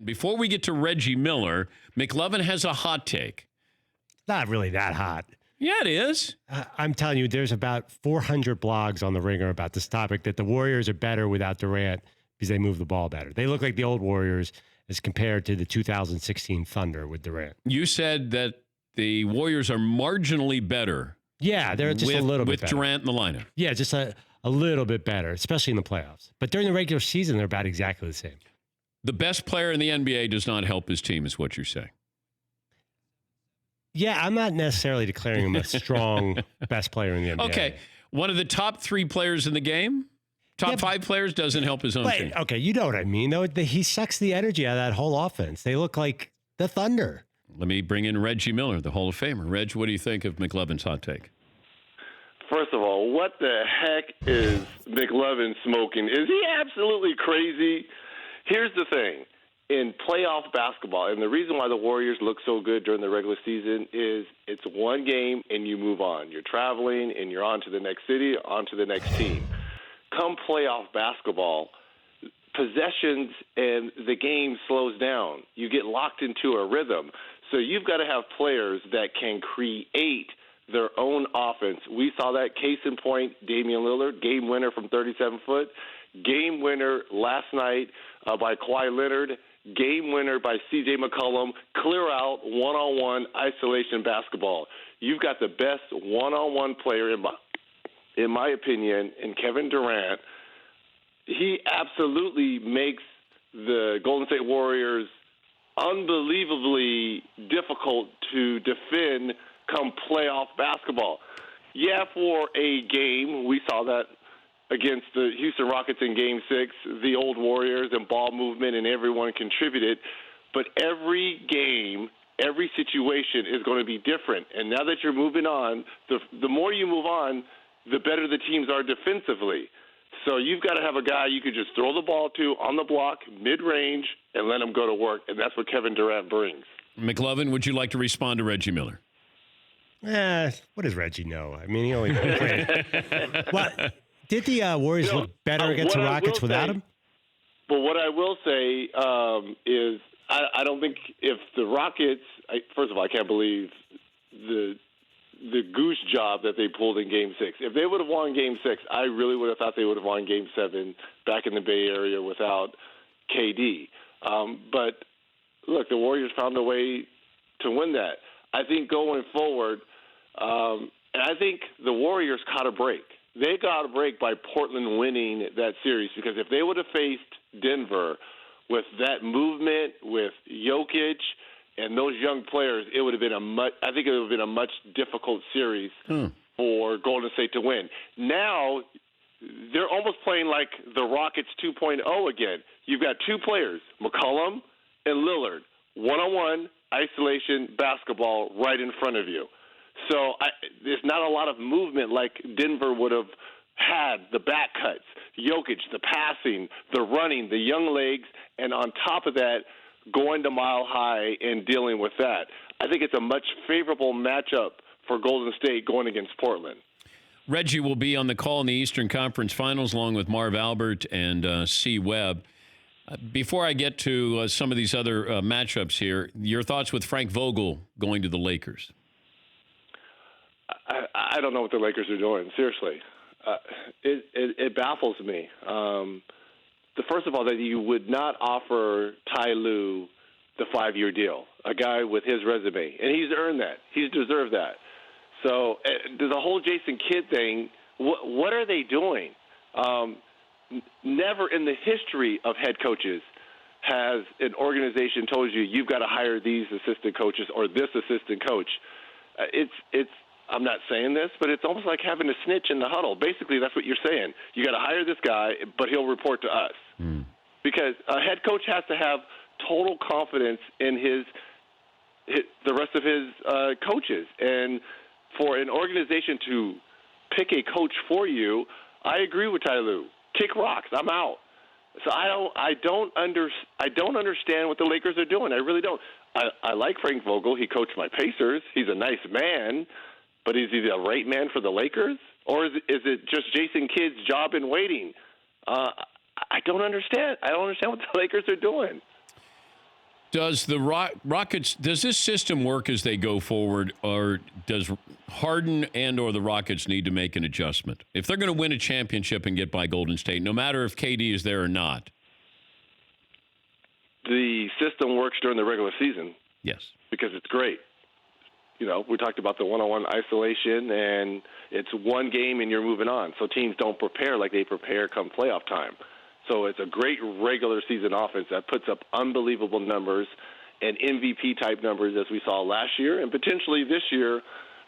Before we get to Reggie Miller, McLovin has a hot take. Not really that hot. Yeah, it is. I'm telling you, there's about 400 blogs on The Ringer about this topic that the Warriors are better without Durant because they move the ball better. They look like the old Warriors as compared to the 2016 Thunder with Durant. You said that the Warriors are marginally better. Yeah, they're just a little bit with better. Durant in the lineup. Yeah, just a little bit better, especially in the playoffs. But during the regular season, they're about exactly the same. The best player in the NBA does not help his team, is what you're saying. Yeah, I'm not necessarily declaring him a strong best player in the NBA. Okay, one of the top 3 players in the game, top 5 players, doesn't help his own team. Okay, you know what I mean, though. He sucks the energy out of that whole offense. They look like the Thunder. Let me bring in Reggie Miller, the Hall of Famer. Reg, what do you think of McLovin's hot take? First of all, what the heck is McLovin smoking? Is he absolutely crazy? Here's the thing. In playoff basketball, and the reason why the Warriors look so good during the regular season is it's one game and you move on. You're traveling and you're on to the next city, on to the next team. Come playoff basketball, possessions and the game slows down. You get locked into a rhythm. So you've got to have players that can create their own offense. We saw that case in point, Damian Lillard, game winner from 37 foot, game winner last night by Kawhi Leonard, game winner by C.J. McCollum, clear out, one-on-one isolation basketball. You've got the best one-on-one player, in my opinion, in Kevin Durant. He absolutely makes the Golden State Warriors unbelievably difficult to defend come playoff basketball. Yeah, for a game, we saw that against the Houston Rockets in Game 6, the old Warriors and ball movement and everyone contributed. But every game, every situation is going to be different. And now that you're moving on, the more you move on, the better the teams are defensively. So you've got to have a guy you could just throw the ball to on the block, mid-range, and let him go to work. And that's what Kevin Durant brings. McLovin, would you like to respond to Reggie Miller? What does Reggie know? I mean, he only played. What? Did the Warriors look better against the Rockets without him? But what I will say is I don't think if the Rockets first of all, I can't believe the goose job that they pulled in Game 6. If they would have won Game 6, I really would have thought they would have won Game 7 back in the Bay Area without KD. But, look, the Warriors found a way to win that. I think going forward, and I think the Warriors caught a break. They got a break by Portland winning that series because if they would have faced Denver with that movement, with Jokic and those young players, it would have been I think it would have been a much difficult series for Golden State to win. Now they're almost playing like the Rockets 2.0 again. You've got 2 players, McCollum and Lillard, one-on-one isolation basketball right in front of you. So there's not a lot of movement like Denver would have had, the back cuts, Jokic, the passing, the running, the young legs, and on top of that, going to Mile High and dealing with that. I think it's a much favorable matchup for Golden State going against Portland. Reggie will be on the call in the Eastern Conference Finals along with Marv Albert and C. Webb. Before I get to some of these other matchups here, your thoughts with Frank Vogel going to the Lakers? I don't know what the Lakers are doing, seriously. It baffles me. First of all, that you would not offer Ty Lue the 5-year deal, a guy with his resume. And he's earned that. He's deserved that. So the whole Jason Kidd thing, what are they doing? Never in the history of head coaches has an organization told you you've got to hire these assistant coaches or this assistant coach. I'm not saying this, but it's almost like having a snitch in the huddle. Basically, that's what you're saying. You got to hire this guy, but he'll report to us. Because a head coach has to have total confidence in the rest of his coaches. And for an organization to pick a coach for you, I agree with Ty Lue. Kick rocks. I'm out. So I don't understand what the Lakers are doing. I really don't. I like Frank Vogel. He coached my Pacers. He's a nice man. But is he the right man for the Lakers? Or is it just Jason Kidd's job in waiting? I don't understand. I don't understand what the Lakers are doing. Does the Rockets, does this system work as they go forward, or does Harden and or the Rockets need to make an adjustment? If they're going to win a championship and get by Golden State, no matter if KD is there or not. The system works during the regular season. Yes. Because it's great. You know, we talked about the one-on-one isolation, and it's one game and you're moving on. So teams don't prepare like they prepare come playoff time. So it's a great regular season offense that puts up unbelievable numbers and MVP-type numbers as we saw last year and potentially this year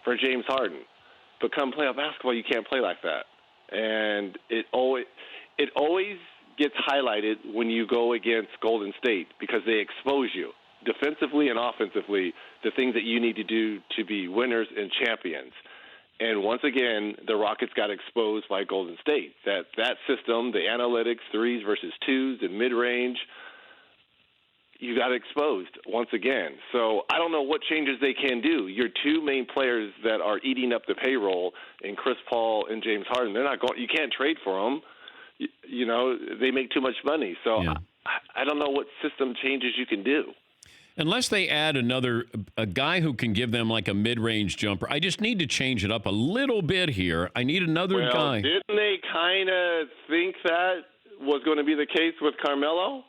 for James Harden. But come playoff basketball, you can't play like that. And it always gets highlighted when you go against Golden State because they expose you defensively and offensively, the things that you need to do to be winners and champions. And once again, the Rockets got exposed by Golden State. That system, the analytics, threes versus twos, and mid-range, you got exposed once again. So I don't know what changes they can do. Your two main players that are eating up the payroll, in Chris Paul and James Harden, they're not going. You can't trade for them. You know, they make too much money. So yeah. I don't know what system changes you can do. Unless they add a guy who can give them like a mid-range jumper. I just need to change it up a little bit here. I need another guy. Didn't they kind of think that was going to be the case with Carmelo?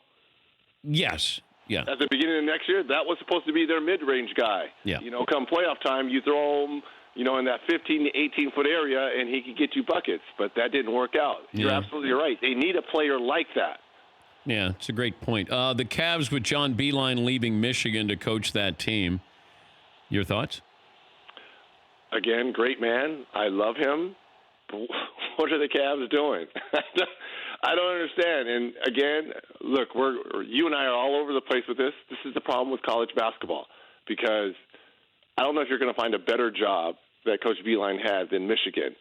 Yes. Yeah. At the beginning of next year, that was supposed to be their mid-range guy. Yeah. You know, come playoff time, you throw him, you know, in that 15 to 18-foot area, and he could get you buckets. But that didn't work out. You're absolutely right. They need a player like that. Yeah, it's a great point. The Cavs with John Beilein leaving Michigan to coach that team. Your thoughts? Again, great man. I love him. What are the Cavs doing? I don't understand. And again, look, you and I are all over the place with this. This is the problem with college basketball because I don't know if you're going to find a better job that Coach Beilein had than Michigan.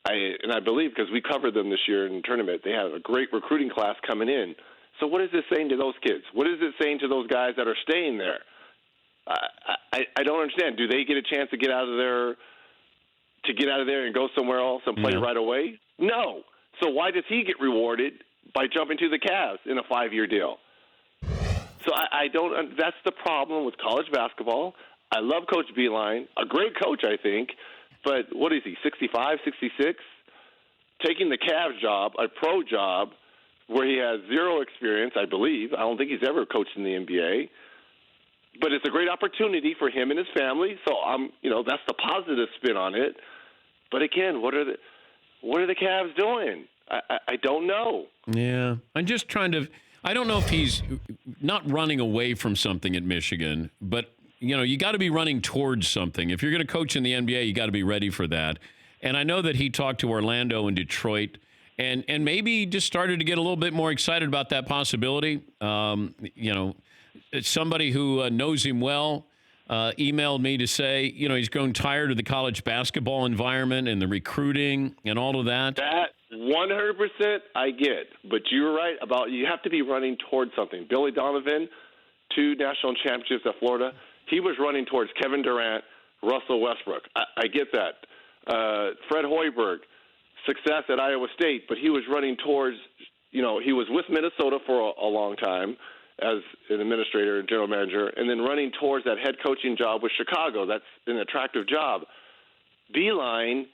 I believe because we covered them this year in the tournament, they have a great recruiting class coming in. So what is this saying to those kids? What is it saying to those guys that are staying there? I don't understand. Do they get a chance to get out of there and go somewhere else and play right away? No. So why does he get rewarded by jumping to the Cavs in a 5-year deal? So I don't. That's the problem with college basketball. I love Coach Beilein, a great coach, I think. But what is he, 65, 66? Taking the Cavs job, a pro job, where he has zero experience, I believe. I don't think he's ever coached in the NBA. But it's a great opportunity for him and his family. So that's the positive spin on it. But again, what are the Cavs doing? I don't know. Yeah, I'm just trying to. I don't know if he's not running away from something at Michigan, but you got to be running towards something. If you're going to coach in the NBA, you got to be ready for that. And I know that he talked to Orlando and Detroit. And maybe just started to get a little bit more excited about that possibility. Somebody who knows him well emailed me to say, he's grown tired of the college basketball environment and the recruiting and all of that. That 100% I get. But you're right about you have to be running towards something. Billy Donovan, 2 national championships at Florida. He was running towards Kevin Durant, Russell Westbrook. I get that. Fred Hoiberg. Success at Iowa State, but he was running towards, he was with Minnesota for a long time as an administrator and general manager, and then running towards that head coaching job with Chicago. That's an attractive job. Beilein,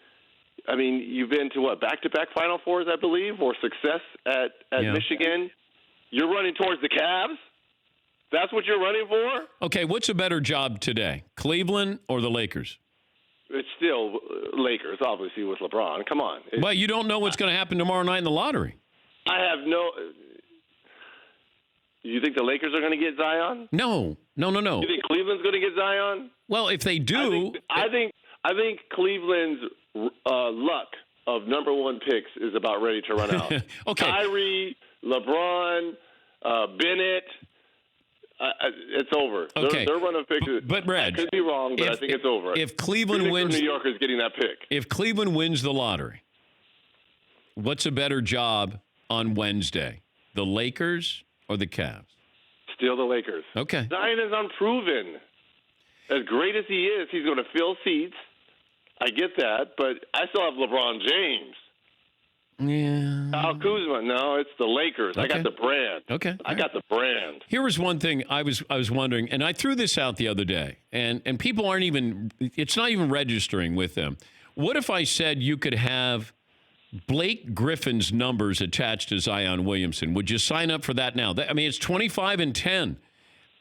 I mean, you've been to back-to-back Final Fours, I believe, or success at Michigan. You're running towards the Cavs? That's what you're running for? Okay, what's a better job today, Cleveland or the Lakers? It's still Lakers, obviously, with LeBron. Come on. Well, you don't know what's going to happen tomorrow night in the lottery. I have no – you think the Lakers are going to get Zion? No. You think Cleveland's going to get Zion? Well, if they do – I think Cleveland's luck of number 1 picks is about ready to run out. Okay. Kyrie, LeBron, Bennett – it's over. Okay. Their run of picks. But Reg, I could be wrong, but I think it's over. If Cleveland wins, New York is getting that pick. If Cleveland wins the lottery, what's a better job on Wednesday, the Lakers or the Cavs? Still the Lakers. Okay. Zion is unproven. As great as he is, he's going to fill seats. I get that, but I still have LeBron James. Yeah. Kyle Kuzma. No, it's the Lakers. I got the brand. Okay. I got the brand. Here was one thing I was wondering, and I threw this out the other day, and people aren't even, it's not even registering with them. What if I said you could have Blake Griffin's numbers attached to Zion Williamson? Would you sign up for that now? I mean, it's 25 and 10.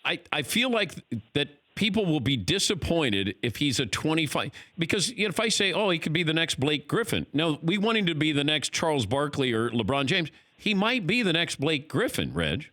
I feel like that people will be disappointed if he's a 25, because if I say, oh, he could be the next Blake Griffin. No, we want him to be the next Charles Barkley or LeBron James. He might be the next Blake Griffin, Reg.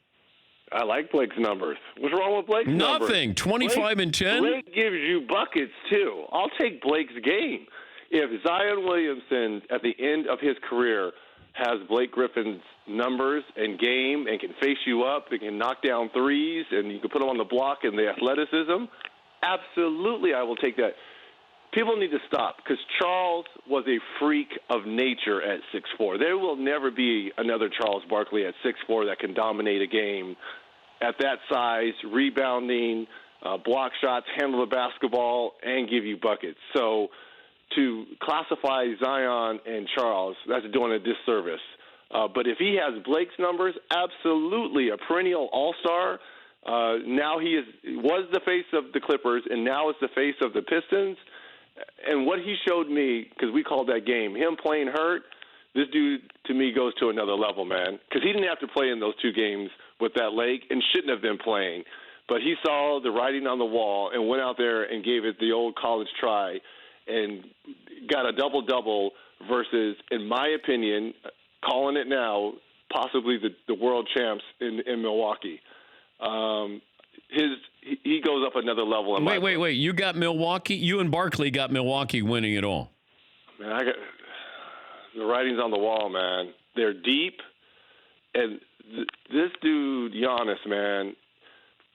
I like Blake's numbers. What's wrong with Blake's numbers? Nothing. 25 and 10? Blake gives you buckets, too. I'll take Blake's game. If Zion Williamson, at the end of his career, has Blake Griffin's numbers and game and can face you up, and can knock down threes, and you can put him on the block and the athleticism, absolutely I will take that. People need to stop, because Charles was a freak of nature at 6'4". There will never be another Charles Barkley at 6'4" that can dominate a game at that size, rebounding, block shots, handle the basketball, and give you buckets. So to classify Zion and Charles, that's doing a disservice. But if he has Blake's numbers, absolutely a perennial all-star. Now he was the face of the Clippers, and now is the face of the Pistons. And what he showed me, because we called that game, him playing hurt, this dude, to me, goes to another level, man. Because he didn't have to play in those two games with that leg and shouldn't have been playing. But he saw the writing on the wall and went out there and gave it the old college try and got a double-double versus, in my opinion, calling it now, possibly the world champs in Milwaukee. He goes up another level. Wait. You got Milwaukee? You and Barkley got Milwaukee winning it all. Man, I got the writing's on the wall, man. They're deep. And this dude, Giannis, man,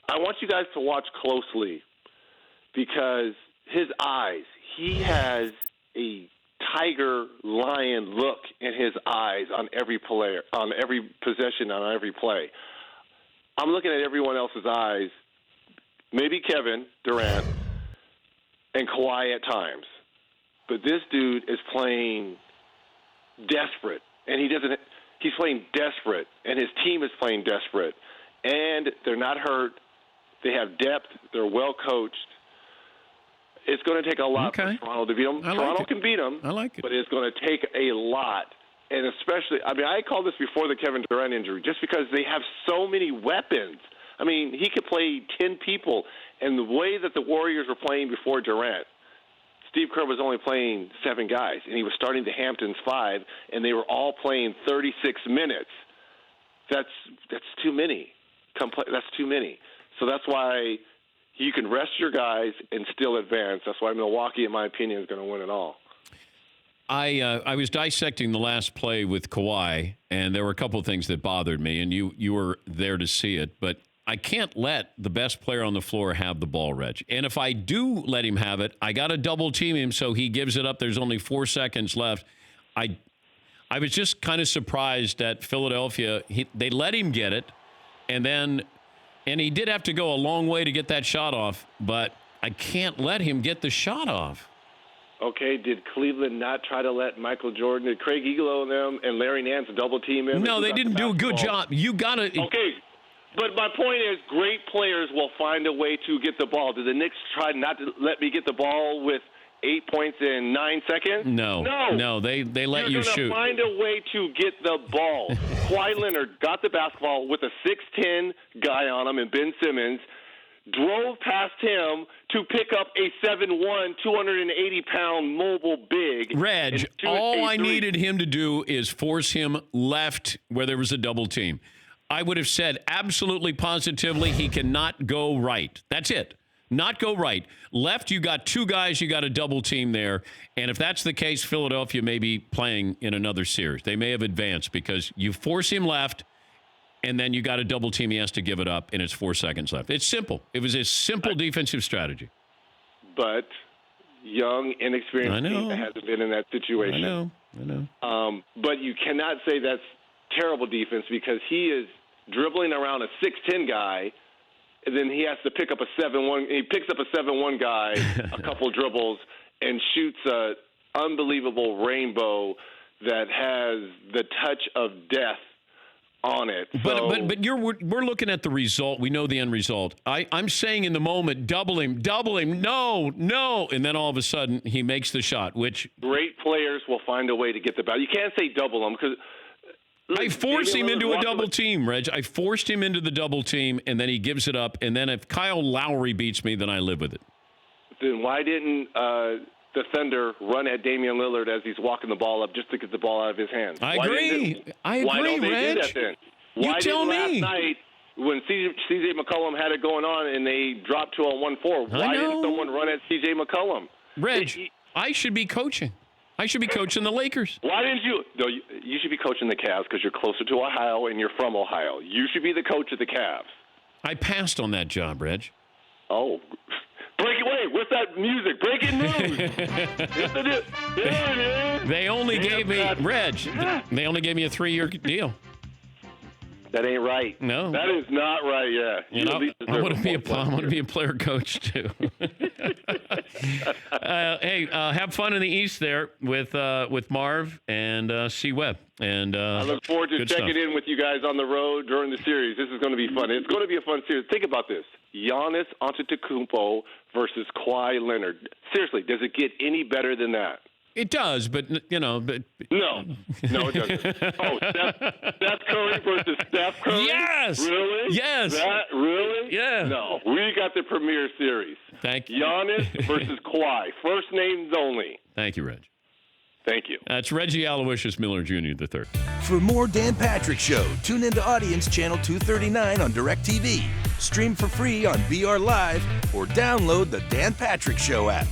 I want you guys to watch closely because his eyes, he has a tiger lion look in his eyes on every player, on every possession, on every play. I'm looking at everyone else's eyes, maybe Kevin Durant and Kawhi at times. But this dude is playing desperate, and he's playing desperate, and his team is playing desperate. And they're not hurt. They have depth. They're well coached. It's going to take a lot for Toronto to beat them. Toronto can beat them, but it's going to take a lot. And especially, I called this before the Kevin Durant injury, just because they have so many weapons. He could play 10 people. And the way that the Warriors were playing before Durant, Steve Kerr was only playing 7 guys, and he was starting the Hamptons 5, and they were all playing 36 minutes. That's too many. That's too many. So that's why you can rest your guys and still advance. That's why Milwaukee, in my opinion, is going to win it all. I was dissecting the last play with Kawhi, and there were a couple of things that bothered me, and you were there to see it. But I can't let the best player on the floor have the ball, Reg. And if I do let him have it, I got to double team him so he gives it up. There's only 4 seconds left. I was just kind of surprised that Philadelphia, they let him get it, and he did have to go a long way to get that shot off, but I can't let him get the shot off. Okay, did Cleveland not try to let Michael Jordan, did Craig Eglo and them and Larry Nance double team him? No, they didn't do a good job. You got to. Okay, but my point is great players will find a way to get the ball. Did the Knicks try not to let me get the ball with 8 points in 9 seconds? No, they let you shoot. You're going to find a way to get the ball. Kawhi Leonard got the basketball with a 6'10" guy on him and Ben Simmons, drove past him to pick up a 7'1", 280-pound mobile big. Reg, all I needed him to do is force him left where there was a double team. I would have said absolutely positively he cannot go right. That's it. Not go right. Left, you got 2 guys, you got a double team there. And if that's the case, Philadelphia may be playing in another series. They may have advanced because you force him left, and then you got a double team. He has to give it up, and it's 4 seconds left. It's simple. It was a simple defensive strategy. But young, inexperienced team that hasn't been in that situation. I know. But you cannot say that's terrible defense because he is dribbling around a 6'10" guy, and then he has to pick up a 7'1". He picks up a 7'1" guy, a couple dribbles, and shoots a unbelievable rainbow that has the touch of death on it. So, But we're looking at the result. We know the end result. I'm saying in the moment, double him, no, and then all of a sudden he makes the shot, which great players will find a way to get the ball. You can't say double him because I forced him into a double team, Reg. I forced him into the double team, and then he gives it up. And then if Kyle Lowry beats me, then I live with it. Then why didn't the Thunder run at Damian Lillard as he's walking the ball up just to get the ball out of his hands? I agree, Why don't they Reg. do that then? You Why tell didn't me. last night when C.J. McCollum had it going on and they dropped to a 1-4, why didn't someone run at C.J. McCollum? Reg, I should be coaching. I should be coaching the Lakers. Why didn't you? No, you should be coaching the Cavs because you're closer to Ohio and you're from Ohio. You should be the coach of the Cavs. I passed on that job, Reg. Oh. Wait, what's that music? Breaking news. Yes, it is. Yeah, it is. They only gave me, Reg, they only gave me a 3-year deal. That ain't right. No. That is not right, yeah. I want to be a player coach, too. Hey, have fun in the East there with Marv and C. Webb. And I look forward to checking in with you guys on the road during the series. This is going to be fun. It's going to be a fun series. Think about this. Giannis Antetokounmpo versus Kawhi Leonard. Seriously, does it get any better than that? It does, but No, it doesn't. Oh, Steph Curry versus Steph Curry? Yes! Really? Yes! Really? Yeah. No, we got the premier series. Thank you. Giannis versus Kawhi. First names only. Thank you, Reg. Thank you. That's Reggie Aloysius Miller Jr. III. For more Dan Patrick Show, tune into Audience Channel 239 on DirecTV. Stream for free on VR Live or download the Dan Patrick Show app.